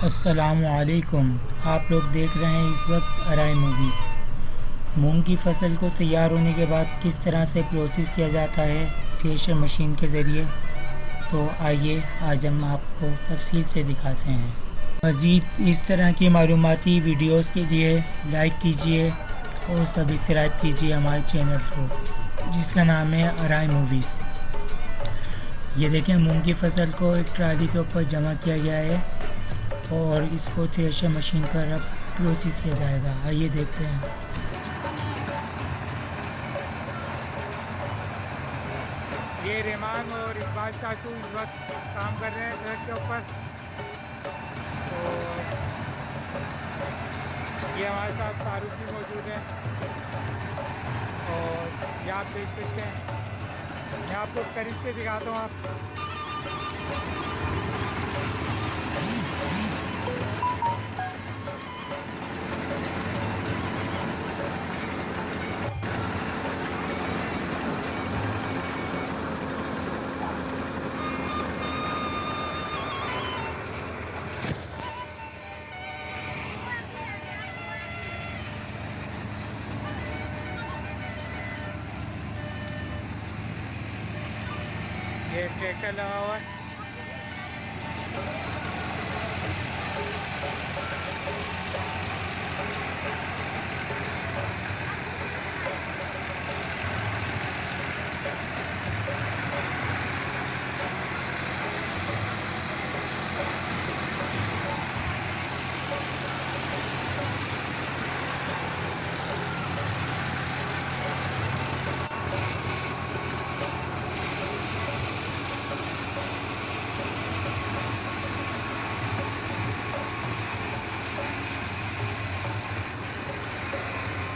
अस्सलामुअलैकुम। आप लोग देख रहे हैं इस वक्त अराई मूवीज़। मूंग की फसल को तैयार होने के बाद किस तरह से प्रोसेस किया जाता है थ्रेशर मशीन के ज़रिए, तो आइए आज हम आपको तफसील से दिखाते हैं। मज़ीद इस तरह की मालूमाती वीडियोस के लिए लाइक कीजिए और सब्सक्राइब कीजिए हमारे चैनल को, जिसका नाम है अराई मूवीज़। ये देखें, मूंग की फसल को एक ट्राली के ऊपर जमा किया गया है और इसको थ्रेशर मशीन पर अब प्रोसेस किया जाएगा। आइए देखते हैं। ये रेमान और इकबाल चाचू इस वक्त काम कर रहे हैं ट्रक के ऊपर। तो ये हमारे साथ फारूक भी मौजूद है और ये आप देख सकते हैं। मैं आपको करीब से दिखाता हूँ। आप ये ट्रैक्टर लगा हुआ है।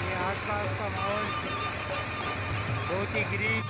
ये आसपास का माहौल बहुत ही ग्रीन।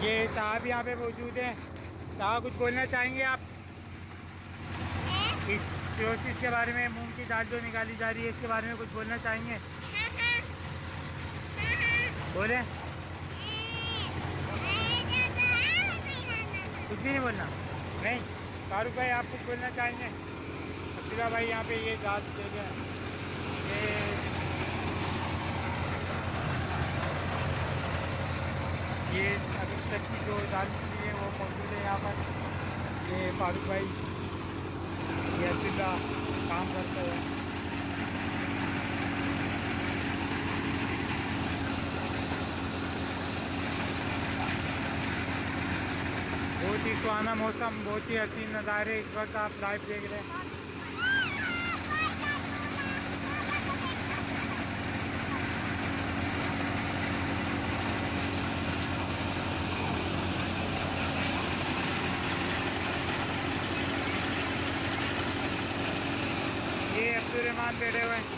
ये साहब यहाँ पे मौजूद हैं। साहब कुछ बोलना चाहेंगे आप इस प्रोसेस के बारे में? मूंग की दाल जो निकाली जा रही है इसके बारे में कुछ बोलना चाहेंगे? बोले। कुछ भी नहीं बोलना? नहीं। फारूक भाई आप कुछ बोलना चाहेंगे? अब्दुल्ला भाई यहाँ पे ये दाल दे रहे हैं। ये अभी तक की जो दाल मिली है वो मौजूद है यहाँ पर। ये फारूक भाई, ये अब्दुल्ला काम करते हैं। बहुत ही सुहाना मौसम, बहुत ही हसीन नज़ारे इस वक्त आप लाइव देख रहे हैं। ये अब्दुल रहमान बैठे हुए हैं।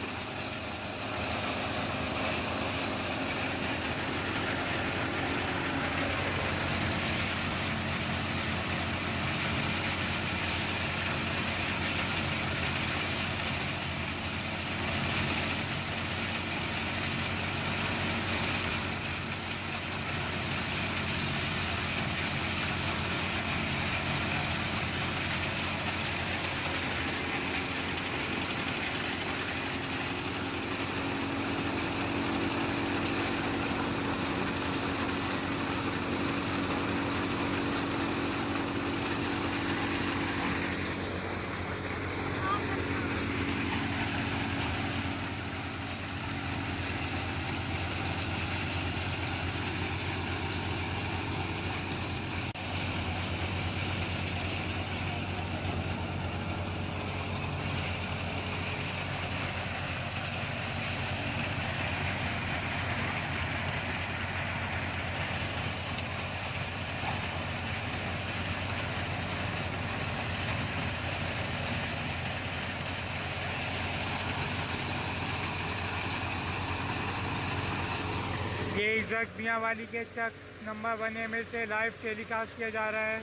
ये इस वक्त मियांवाली के चक नंबर 1 में से लाइव टेलीकास्ट किया जा रहा है।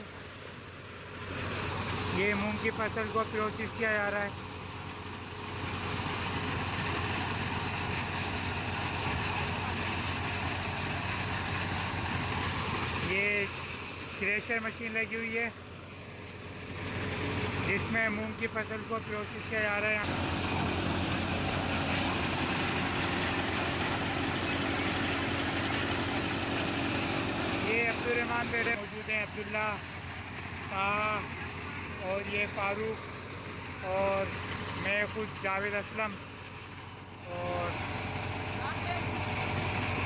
ये मूंग की फसल को प्रोसेस किया जा रहा है। ये थ्रेशर मशीन लगी हुई है जिसमें मूंग की फसल को प्रोसेस किया जा रहा है। ये अब्दुल रहमान मेरे मौजूद हैं, अब्दुल्ला ताहा और ये फारूक और मैं खुद जावेद असलम और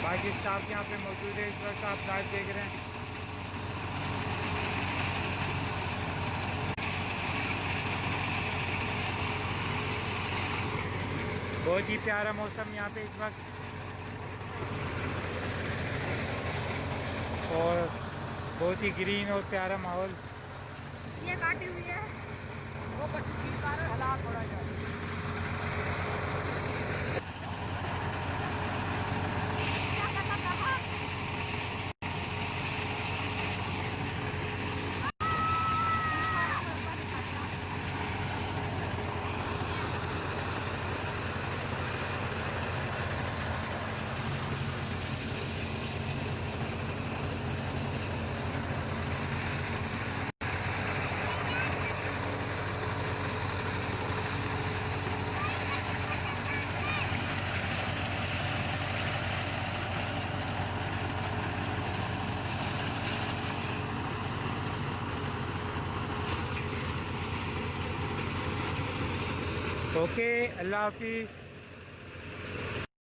बाकी स्टाफ यहाँ पे मौजूद है। इस वक्त आप लाइव देख रहे हैं। बहुत ही प्यारा मौसम यहाँ पे इस वक्त और बहुत ही ग्रीन और प्यारा माहौल। ये काटी हुई है वो बच्ची हालात थोड़ा सा ओके, अल्लाह हाफिज़।